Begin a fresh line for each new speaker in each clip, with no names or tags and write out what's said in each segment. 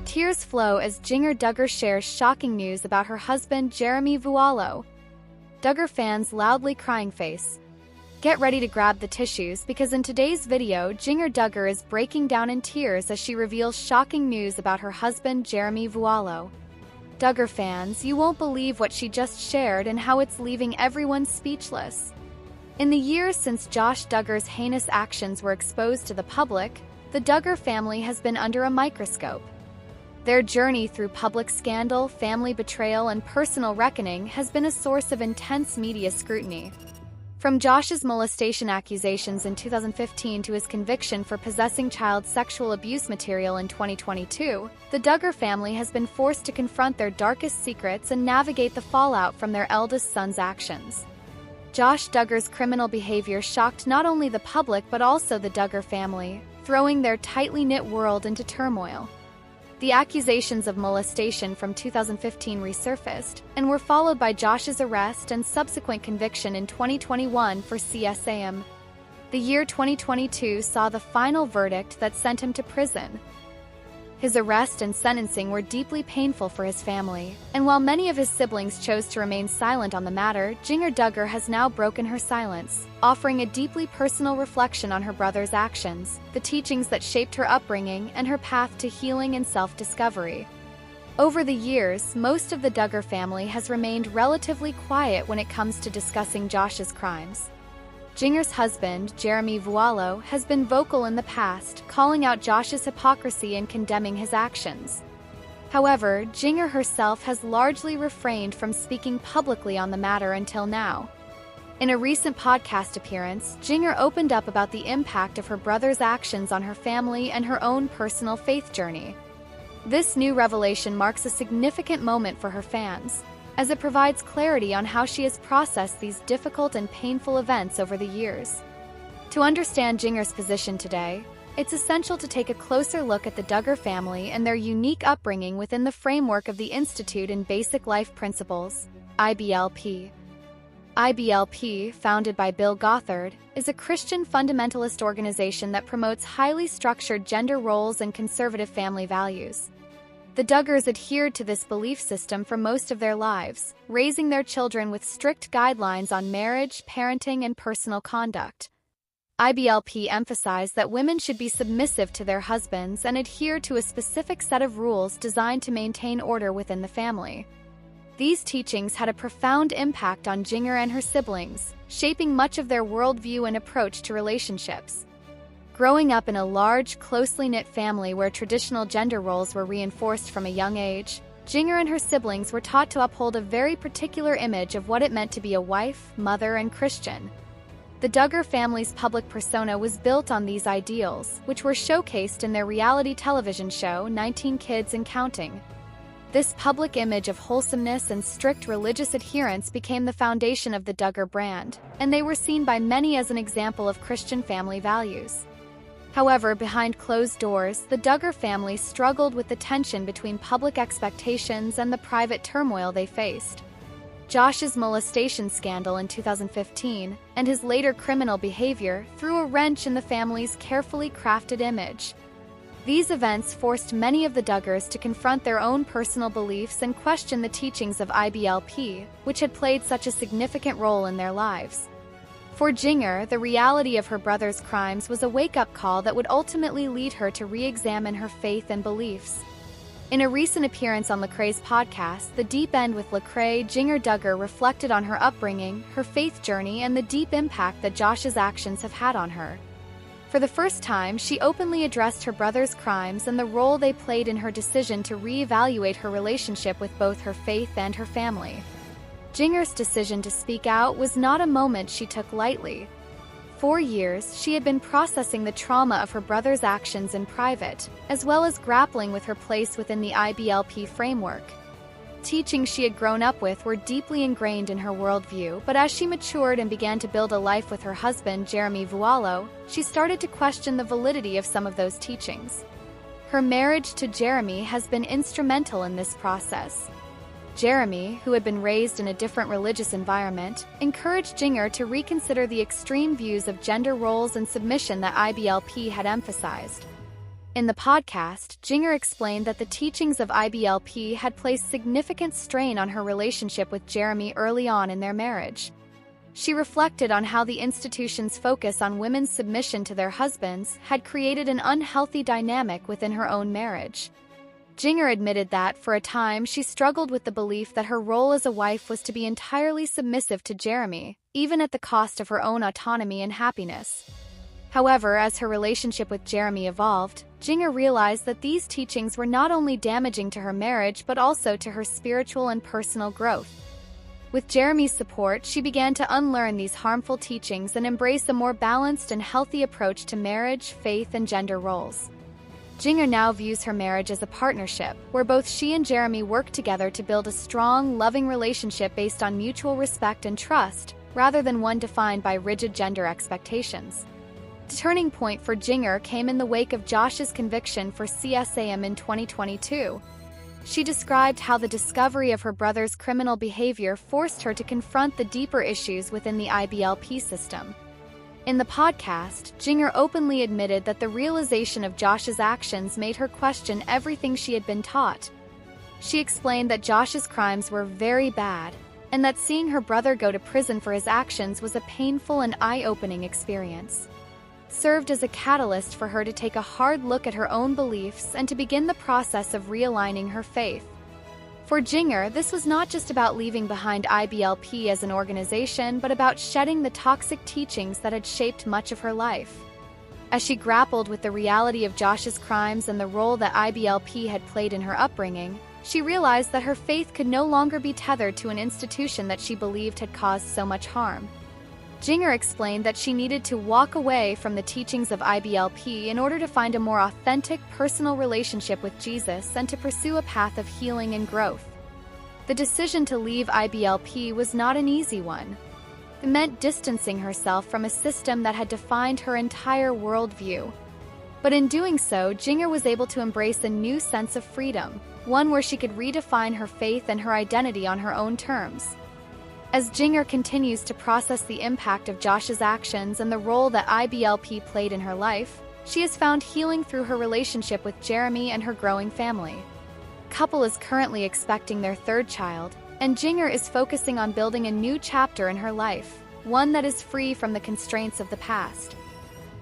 Tears flow as Duggar shares shocking news about her husband Jeremy Vuolo. Duggar fans loudly crying face. Get ready to grab the tissues because in today's video, Duggar is breaking down in tears as she reveals shocking news about her husband Jeremy Vuolo. Duggar fans, you won't believe what she just shared and how it's leaving everyone speechless. In the years since Josh Duggar's heinous actions were exposed to the public, the Duggar family has been under a microscope. Their journey through public scandal, family betrayal, and personal reckoning has been a source of intense media scrutiny. From Josh's molestation accusations in 2015 to his conviction for possessing child sexual abuse material in 2022, the Duggar family has been forced to confront their darkest secrets and navigate the fallout from their eldest son's actions. Josh Duggar's criminal behavior shocked not only the public but also the Duggar family, throwing their tightly knit world into turmoil. The accusations of molestation from 2015 resurfaced, and were followed by Josh's arrest and subsequent conviction in 2021 for CSAM. The year 2022 saw the final verdict that sent him to prison. His arrest and sentencing were deeply painful for his family, and while many of his siblings chose to remain silent on the matter, Jinger Duggar has now broken her silence, offering a deeply personal reflection on her brother's actions, the teachings that shaped her upbringing, and her path to healing and self-discovery. Over the years, most of the Duggar family has remained relatively quiet when it comes to discussing Josh's crimes. Jinger's husband, Jeremy Vuolo, has been vocal in the past, calling out Josh's hypocrisy and condemning his actions. However, Jinger herself has largely refrained from speaking publicly on the matter until now. In a recent podcast appearance, Jinger opened up about the impact of her brother's actions on her family and her own personal faith journey. This new revelation marks a significant moment for her fans, as it provides clarity on how she has processed these difficult and painful events over the years. To understand Jinger's position today, it's essential to take a closer look at the Duggar family and their unique upbringing within the framework of the Institute in Basic Life Principles, IBLP. IBLP, founded by Bill Gothard, is a Christian fundamentalist organization that promotes highly structured gender roles and conservative family values. The Duggars adhered to this belief system for most of their lives, raising their children with strict guidelines on marriage, parenting, and personal conduct. IBLP emphasized that women should be submissive to their husbands and adhere to a specific set of rules designed to maintain order within the family. These teachings had a profound impact on Jinger and her siblings, shaping much of their worldview and approach to relationships. Growing up in a large, closely knit family where traditional gender roles were reinforced from a young age, Jinger and her siblings were taught to uphold a very particular image of what it meant to be a wife, mother, and Christian. The Duggar family's public persona was built on these ideals, which were showcased in their reality television show, 19 Kids and Counting. This public image of wholesomeness and strict religious adherence became the foundation of the Duggar brand, and they were seen by many as an example of Christian family values. However, behind closed doors, the Duggar family struggled with the tension between public expectations and the private turmoil they faced. Josh's molestation scandal in 2015 and his later criminal behavior threw a wrench in the family's carefully crafted image. These events forced many of the Duggars to confront their own personal beliefs and question the teachings of IBLP, which had played such a significant role in their lives. For Jinger, the reality of her brother's crimes was a wake-up call that would ultimately lead her to re-examine her faith and beliefs. In a recent appearance on Lecrae's podcast, The Deep End with Lecrae, Jinger Duggar reflected on her upbringing, her faith journey, and the deep impact that Josh's actions have had on her. For the first time, she openly addressed her brother's crimes and the role they played in her decision to re-evaluate her relationship with both her faith and her family. Jinger's decision to speak out was not a moment she took lightly. For years, she had been processing the trauma of her brother's actions in private, as well as grappling with her place within the IBLP framework. Teachings she had grown up with were deeply ingrained in her worldview, but as she matured and began to build a life with her husband, Jeremy Vuolo, she started to question the validity of some of those teachings. Her marriage to Jeremy has been instrumental in this process. Jeremy, who had been raised in a different religious environment, encouraged Jinger to reconsider the extreme views of gender roles and submission that IBLP had emphasized. In the podcast, Jinger explained that the teachings of IBLP had placed significant strain on her relationship with Jeremy early on in their marriage. She reflected on how the institution's focus on women's submission to their husbands had created an unhealthy dynamic within her own marriage. Jinger admitted that, for a time, she struggled with the belief that her role as a wife was to be entirely submissive to Jeremy, even at the cost of her own autonomy and happiness. However, as her relationship with Jeremy evolved, Jinger realized that these teachings were not only damaging to her marriage but also to her spiritual and personal growth. With Jeremy's support, she began to unlearn these harmful teachings and embrace a more balanced and healthy approach to marriage, faith, and gender roles. Jinger now views her marriage as a partnership, where both she and Jeremy work together to build a strong, loving relationship based on mutual respect and trust, rather than one defined by rigid gender expectations. The turning point for Jinger came in the wake of Josh's conviction for CSAM in 2022. She described how the discovery of her brother's criminal behavior forced her to confront the deeper issues within the IBLP system. In the podcast, Jinger openly admitted that the realization of Josh's actions made her question everything she had been taught. She explained that Josh's crimes were very bad, and that seeing her brother go to prison for his actions was a painful and eye-opening experience. Served as a catalyst for her to take a hard look at her own beliefs and to begin the process of realigning her faith. For Jinger, this was not just about leaving behind IBLP as an organization, but about shedding the toxic teachings that had shaped much of her life. As she grappled with the reality of Josh's crimes and the role that IBLP had played in her upbringing, she realized that her faith could no longer be tethered to an institution that she believed had caused so much harm. Jinger explained that she needed to walk away from the teachings of IBLP in order to find a more authentic, personal relationship with Jesus and to pursue a path of healing and growth. The decision to leave IBLP was not an easy one. It meant distancing herself from a system that had defined her entire worldview. But in doing so, Jinger was able to embrace a new sense of freedom, one where she could redefine her faith and her identity on her own terms. As Jinger continues to process the impact of Josh's actions and the role that IBLP played in her life, she has found healing through her relationship with Jeremy and her growing family. The couple is currently expecting their third child, and Jinger is focusing on building a new chapter in her life, one that is free from the constraints of the past.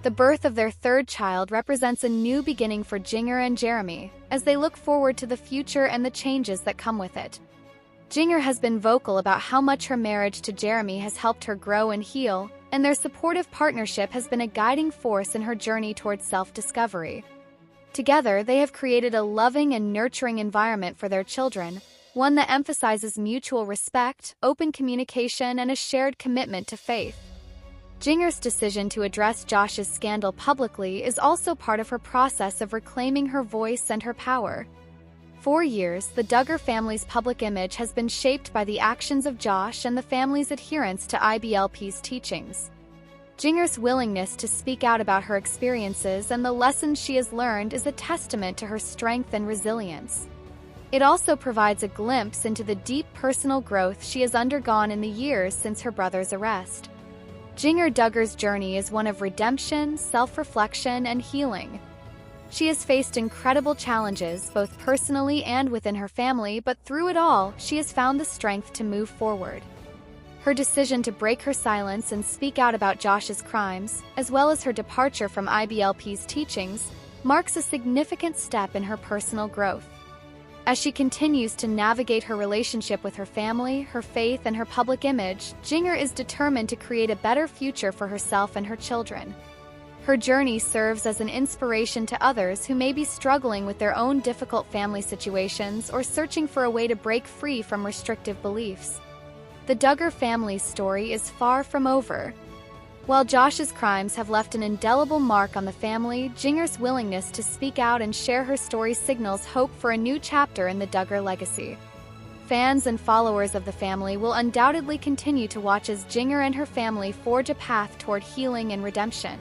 The birth of their third child represents a new beginning for Jinger and Jeremy, as they look forward to the future and the changes that come with it. Jinger has been vocal about how much her marriage to Jeremy has helped her grow and heal, and their supportive partnership has been a guiding force in her journey towards self-discovery. Together, they have created a loving and nurturing environment for their children, one that emphasizes mutual respect, open communication, and a shared commitment to faith. Jinger's decision to address Josh's scandal publicly is also part of her process of reclaiming her voice and her power. For years, the Duggar family's public image has been shaped by the actions of Josh and the family's adherence to IBLP's teachings. Jinger's willingness to speak out about her experiences and the lessons she has learned is a testament to her strength and resilience. It also provides a glimpse into the deep personal growth she has undergone in the years since her brother's arrest. Jinger Duggar's journey is one of redemption, self-reflection, and healing. She has faced incredible challenges, both personally and within her family, but through it all, she has found the strength to move forward. Her decision to break her silence and speak out about Josh's crimes, as well as her departure from IBLP's teachings, marks a significant step in her personal growth. As she continues to navigate her relationship with her family, her faith, and her public image, Jinger is determined to create a better future for herself and her children. Her journey serves as an inspiration to others who may be struggling with their own difficult family situations or searching for a way to break free from restrictive beliefs. The Duggar family's story is far from over. While Josh's crimes have left an indelible mark on the family, Jinger's willingness to speak out and share her story signals hope for a new chapter in the Duggar legacy. Fans and followers of the family will undoubtedly continue to watch as Jinger and her family forge a path toward healing and redemption.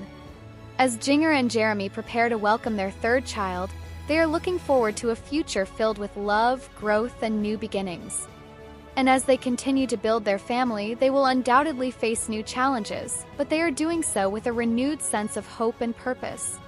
As Jinger and Jeremy prepare to welcome their third child, they are looking forward to a future filled with love, growth, and new beginnings. And as they continue to build their family, they will undoubtedly face new challenges, but they are doing so with a renewed sense of hope and purpose.